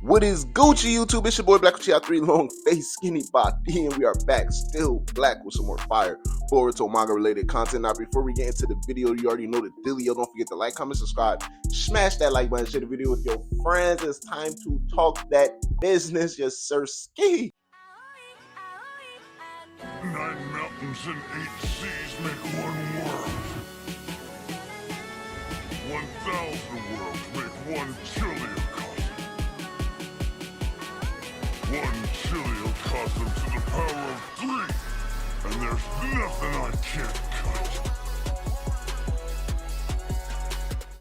What is Gucci YouTube? It's your boy Black Uchiha 3 long face skinny body, and we are back still black with some more fire Boruto manga related content. Now before we get into the video, you already know the dealio. Don't forget to like, comment, subscribe, smash that like button, share the video with your friends. It's time to talk that business, yes sir ski. 9 mountains and 8 seas make one world. 1,000 worlds make one chiliocosm. 1 chiliocosm to the power of 3, and there's nothing I can't cut.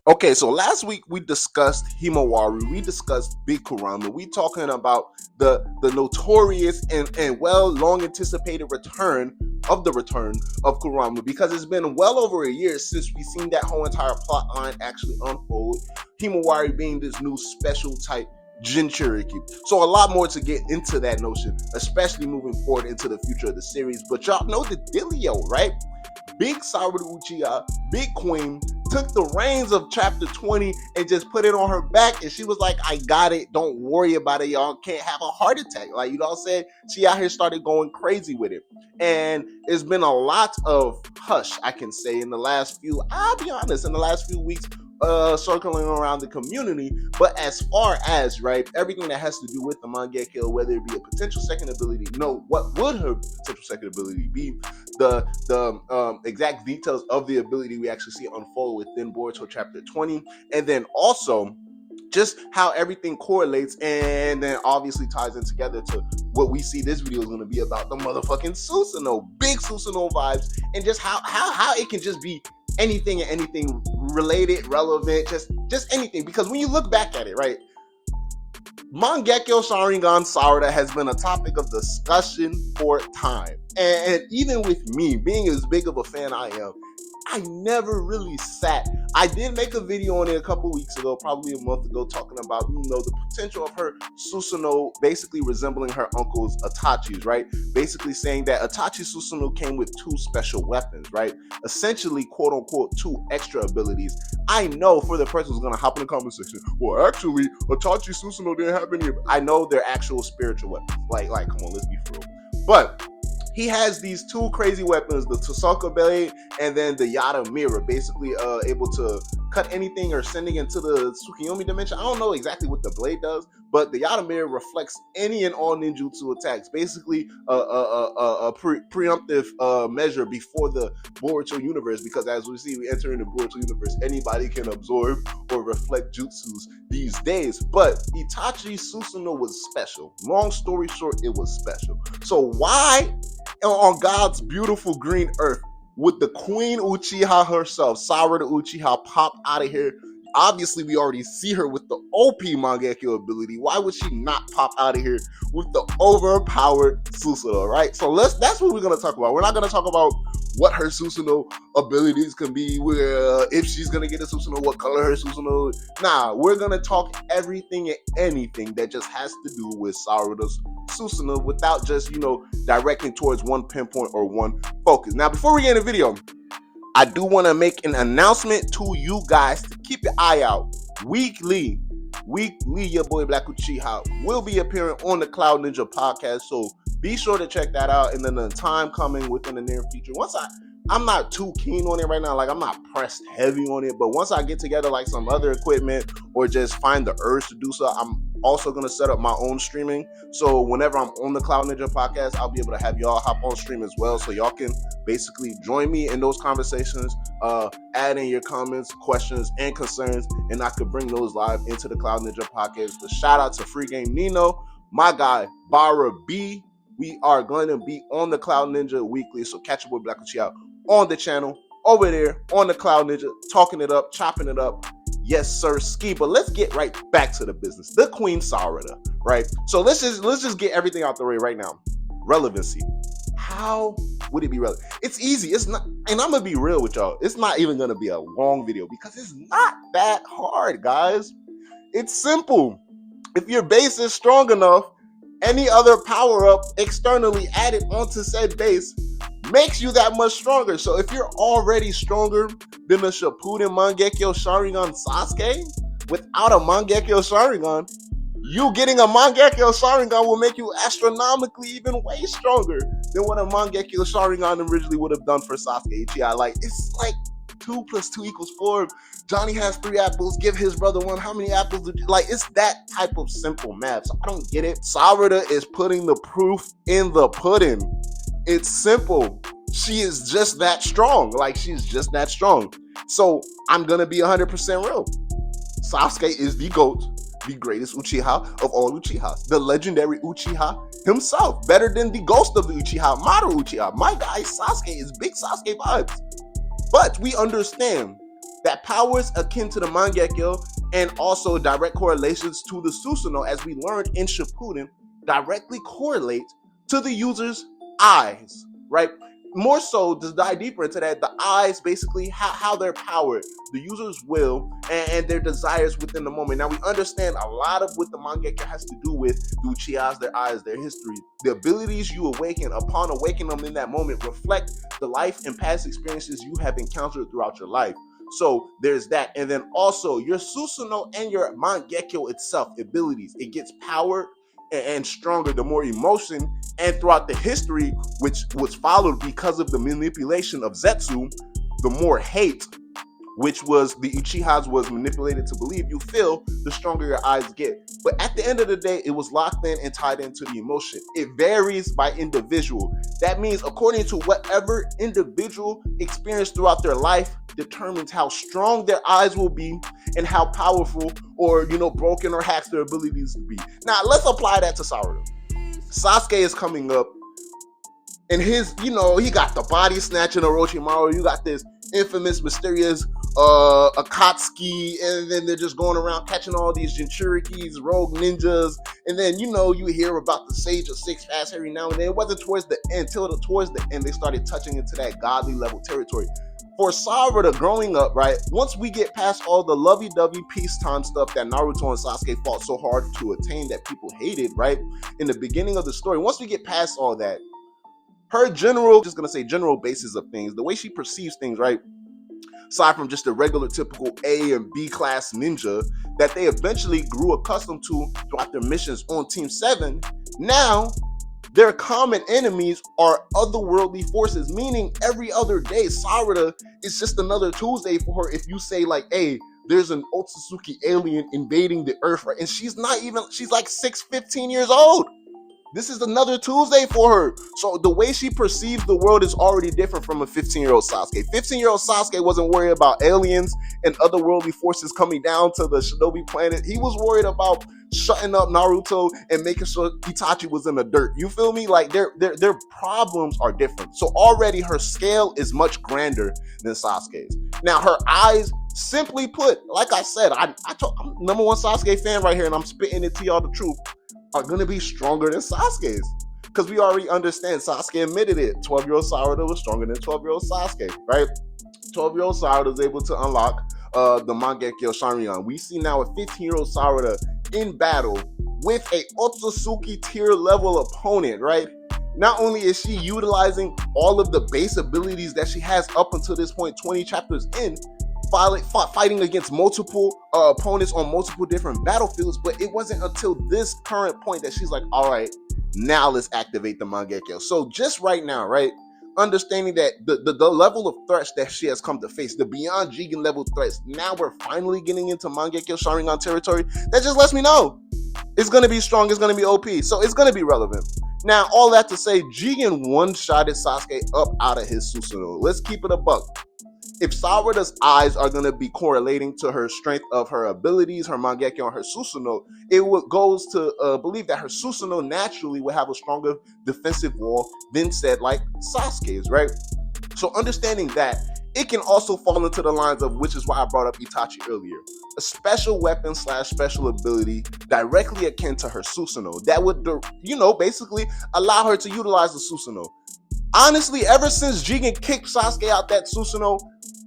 Okay, so last week we discussed Himawari, we discussed Big Kurama, we talking about the notorious and well long anticipated return of Kurama, because it's been well over a year since we've seen that whole entire plot line actually unfold, Himawari being this new special type Jinchuriki. So a lot more to get into that notion, especially moving forward into the future of the series. But y'all know the dealio, right? Big Sarada Uchiha, Big Queen, took the reins of chapter 20 and just put it on her back, and she was like, I got it, don't worry about it, y'all can't have a heart attack. Like, you know what I'm saying? She out here started going crazy with it. And it's been a lot of hush, I can say, in the last few weeks, circling around the community. But as far as, right, everything that has to do with the Mangekyo, whether it be a potential second ability, what would her potential second ability be, the exact details of the ability we actually see unfold within Boruto chapter 20, and then also just how everything correlates and then obviously ties in together to what we see this video is going to be about, the motherfucking Susano'o, big Susano'o vibes, and just how it can just be anything and anything related, relevant, just anything. Because when you look back at it, right, Mangekyo Sharingan Sarada has been a topic of discussion for time. And even with me being as big of a fan I am, I never really sat. I did make a video on it a couple weeks ago, probably a month ago, talking about, the potential of her Susano'o basically resembling her uncle's Itachi's, right? Basically saying that Itachi Susano'o came with 2 special weapons, right? Essentially, quote unquote, 2 extra abilities. I know for the person who's gonna hop in the comment section, well, actually, Itachi Susano'o didn't have any. I know they're actual spiritual weapons. Like, come on, let's be for real. But he has these 2 crazy weapons, the Tosaka blade and then the Yada mirror, basically able to cut anything or sending into the Tsukiyomi dimension. I don't know exactly what the blade does, but the Yada mirror reflects any and all ninjutsu attacks, basically a preemptive measure before the Boruto universe, because as we see, we enter into Boruto universe, anybody can absorb or reflect jutsus these days. But Itachi Susano'o was special. Long story short, it was special. So why on God's beautiful green earth would the Queen Uchiha herself, Sarada Uchiha, pop out of here? Obviously, we already see her with the OP Mangekyo ability. Why would she not pop out of here with the overpowered Susano'o, right? So that's what we're going to talk about. We're not going to talk about what her Susano'o abilities can be, if she's going to get a Susano'o, what color her Susano'o. Nah, we're going to talk everything and anything that just has to do with Sarada's Susano'o without just, directing towards one pinpoint or one focus. Now, before we get in the video, I do want to make an announcement to you guys to keep your eye out. Weekly, your boy Black Uchiha will be appearing on the Cloud Ninja podcast, so be sure to check that out. And then the time coming within the near future, I'm not too keen on it right now, like I'm not pressed heavy on it, but once I get together like some other equipment or just find the urge to do so, I'm also going to set up my own streaming. So whenever I'm on the Cloud Ninja podcast, I'll be able to have y'all hop on stream as well, so y'all can basically join me in those conversations, add in your comments, questions, and concerns, and I could bring those live into the Cloud Ninja podcast. But shout out to Free Game Nino, my guy Bara B. We are going to be on the Cloud Ninja weekly, so catch your boy Black Uchiha on the channel, over there on the Cloud Ninja, talking it up, chopping it up. Yes, sir, ski. But let's get right back to the business. The Queen Sarada, right? So let's just get everything out the way right now. Relevancy. How would it be relevant? It's easy. It's not, and I'm gonna be real with y'all. It's not even gonna be a long video because it's not that hard, guys. It's simple. If your base is strong enough, any other power-up externally added onto said base makes you that much stronger. So if you're already stronger than the Shippuden Mangekyo Sharingan Sasuke, without a Mangekyo Sharingan, You getting a Mangekyo Sharingan will make you astronomically even way stronger than what a Mangekyo Sharingan originally would have done for Sasuke Uchiha. Like, it's like 2 + 2 = 4. Johnny has 3 apples, give his brother 1. How many apples did you... Like, it's that type of simple math. So I don't get it. Sarada is putting the proof in the pudding. It's simple. She is just that strong. Like, she's just that strong. So I'm gonna be 100% real. Sasuke is the GOAT, the greatest Uchiha of all Uchihas. The legendary Uchiha himself. Better than the ghost of the Uchiha, Maru Uchiha. My guy Sasuke is big Sasuke vibes. But we understand that powers akin to the Mangekyo and also direct correlations to the Susano'o, as we learned in Shippuden, directly correlate to the user's eyes, right? More so, to dive deeper into that, the eyes basically how they're powered, the user's will and their desires within the moment. Now we understand a lot of what the Mangekyo has to do with the Uchihas, their eyes, their history. The abilities you awaken upon awakening them in that moment reflect the life and past experiences you have encountered throughout your life. So there's that. And then also your Susano'o and your Mangekyo itself abilities, it gets powered and stronger the more emotion, and throughout the history, which was followed because of the manipulation of Zetsu, the more hate, which was the Uchihas was manipulated to believe you feel, the stronger your eyes get. But at the end of the day, it was locked in and tied into the emotion. It varies by individual. That means according to whatever individual experienced throughout their life determines how strong their eyes will be and how powerful or, broken or hacked their abilities to be. Now, let's apply that to Sarada. Sasuke is coming up, and his, he got the body snatching Orochimaru. You got this infamous, mysterious Akatsuki, and then they're just going around catching all these Jinchurikis, rogue ninjas, and then you hear about the Sage of Six Fast every now and then. It wasn't towards the end, towards the end they started touching into that godly level territory. For Sarada growing up, right, once we get past all the lovey-dovey peacetime stuff that Naruto and Sasuke fought so hard to attain that people hated, right, in the beginning of the story, once we get past all that, her general basis of things, the way she perceives things, right, aside from just a regular typical A and B class ninja that they eventually grew accustomed to throughout their missions on Team 7, now their common enemies are otherworldly forces, meaning every other day Sarada is just another Tuesday for her. If you say like, hey, there's an Otsutsuki alien invading the earth, right? And she's like 15 years old. This is another Tuesday for her. So the way she perceives the world is already different from a 15-year-old Sasuke. 15-year-old Sasuke wasn't worried about aliens and otherworldly forces coming down to the Shinobi planet. He was worried about shutting up Naruto and making sure Itachi was in the dirt. You feel me? Like their problems are different. So already her scale is much grander than Sasuke's. Now her eyes, simply put, like I said, I'm number one Sasuke fan right here, and I'm spitting it to y'all the truth, are going to be stronger than Sasuke's. Because we already understand, Sasuke admitted it. 12-year-old Sarada was stronger than 12-year-old Sasuke, right? 12-year-old Sarada was able to unlock the Mangekyo Sharingan. We see now a 15-year-old Sarada in battle with a Otsutsuki tier level opponent, right? Not only is she utilizing all of the base abilities that she has up until this point, 20 chapters in, fighting against multiple opponents on multiple different battlefields, but it wasn't until this current point that she's like, all right, now let's activate the Mangekyo. So just right now, right, understanding that the level of threats that she has come to face, the beyond Jigen level threats, now we're finally getting into Mangekyo Sharingan territory. That just lets me know it's going to be strong, it's going to be OP, so it's going to be relevant. Now, all that to say, Jigen one-shotted Sasuke up out of his Susano'o. Let's keep it a buck. If Sarada's eyes are going to be correlating to her strength of her abilities, her Mangekyo, and her Susano'o, it goes to believe that her Susano'o naturally would have a stronger defensive wall than said like Sasuke's, right? So understanding that, it can also fall into the lines of, which is why I brought up Itachi earlier, a special weapon / special ability directly akin to her Susano'o that would, basically allow her to utilize the Susano'o. Honestly, ever since Jigen kicked Sasuke out that Susano'o,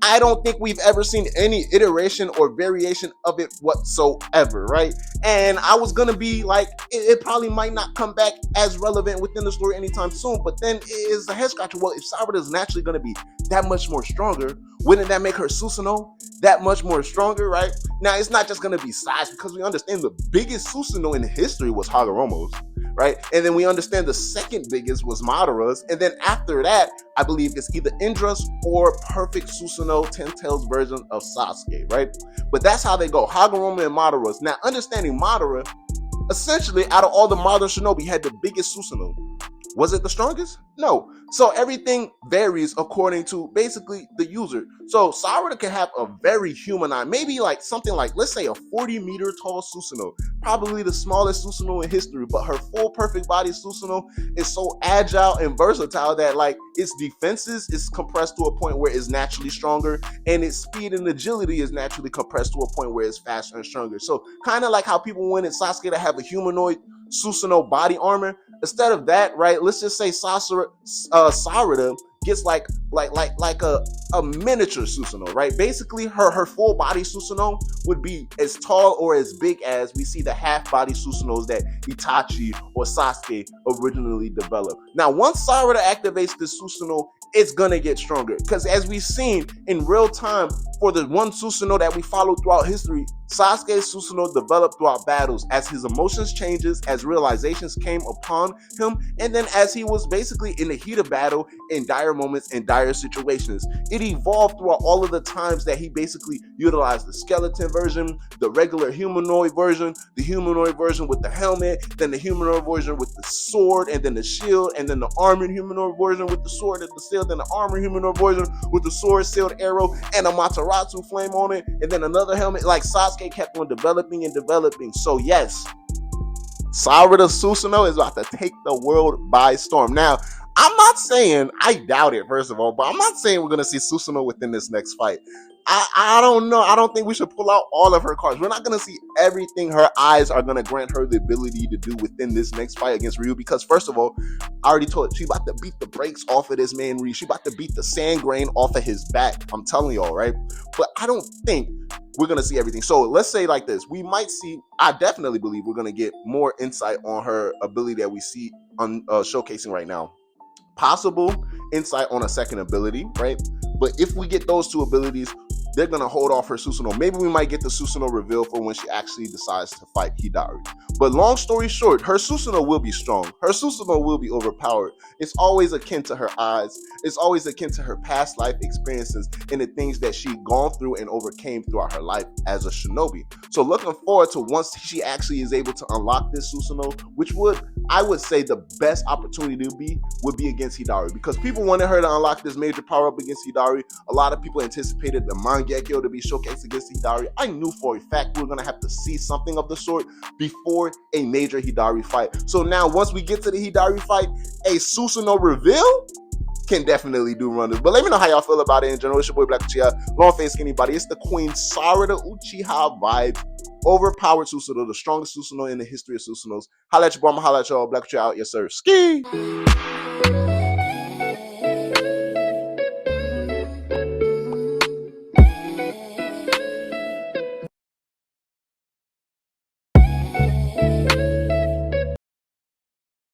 I don't think we've ever seen any iteration or variation of it whatsoever, right? And I was gonna be like, it probably might not come back as relevant within the story anytime soon, but then it is a head scratcher. Well, if Sarada is naturally gonna be that much more stronger, Wouldn't that make her Susanoo that much more stronger, right? Now, it's not just going to be size, because we understand the biggest Susanoo in history was Hagoromo's, right? And then we understand the second biggest was Madara's. And then after that, I believe it's either Indra's or Perfect Susanoo, 10 Tails version of Sasuke, right? But that's how they go, Hagoromo and Madara's. Now, understanding Madara, essentially, out of all the modern shinobi, had the biggest Susanoo. Was it the strongest? No. So everything varies according to basically the user. So Sarada can have a very humanized, maybe like something like, let's say, a 40-meter tall Susanoo, probably the smallest Susanoo in history, but her full perfect body Susanoo is so agile and versatile that like its defenses is compressed to a point where it's naturally stronger, and its speed and agility is naturally compressed to a point where it's faster and stronger. So kind of like how people wanted Sasuke to have a humanoid Susanoo body armor. Instead of that, right, let's just say Sarada gets like a miniature Susanoo, right? Basically, her full body Susanoo would be as tall or as big as we see the half body Susanoos that Itachi or Sasuke originally developed. Now, once Sarada activates this Susanoo, it's gonna get stronger, because as we've seen in real time, for the one Susanoo that we followed throughout history, Sasuke's Susanoo developed throughout battles as his emotions changes, as realizations came upon him, and then as he was basically in the heat of battle, in dire moments, in dire situations. It evolved throughout all of the times that he basically utilized the skeleton version, the regular humanoid version, the humanoid version with the helmet, then the humanoid version with the sword, and then the shield, and then the armored humanoid version with the sword and the shield, then the armored humanoid version with the sword, sealed arrow, and a Materasu flame on it, and then another helmet. Like, Sasuke kept on developing and developing. So yes, Sarada Susanoo is about to take the world by storm. Now, I'm not saying, I doubt it, first of all, but I'm not saying we're going to see Susanoo within this next fight. I don't know. I don't think we should pull out all of her cards. We're not going to see everything her eyes are going to grant her the ability to do within this next fight against Ryu, because first of all, I already told you, she about to beat the brakes off of this man Ryu. She about to beat the sand grain off of his back. I'm telling y'all, right? But I don't think we're going to see everything. So let's say like this. We might see, I definitely believe we're going to get more insight on her ability that we see on showcasing right now. Possible insight on a second ability, right? But if we get those two abilities, they're going to hold off her Susanoo. Maybe we might get the Susanoo reveal for when she actually decides to fight Hidari. But long story short, her Susanoo will be strong. Her Susanoo will be overpowered. It's always akin to her eyes. It's always akin to her past life experiences and the things that she'd gone through and overcame throughout her life as a shinobi. So looking forward to once she actually is able to unlock this Susanoo, which I would say the best opportunity would be against Hidari, because people wanted her to unlock this major power up against Hidari. A lot of people anticipated the Mangekyo to be showcased against Hidari. I knew for a fact we were going to have to see something of the sort before a major Hidari fight. So now once we get to the Hidari fight, a Susanoo reveal can definitely do runners. But let me know how y'all feel about it in general. It's your boy Black Uchiha, long face skinny body. It's the Queen Sarada Uchiha vibe. Overpowered Susanoo, the strongest Susanoo in the history of Susanoos. Holla at your boy, holla at y'all. Black Uchiha out, yes sir. Ski!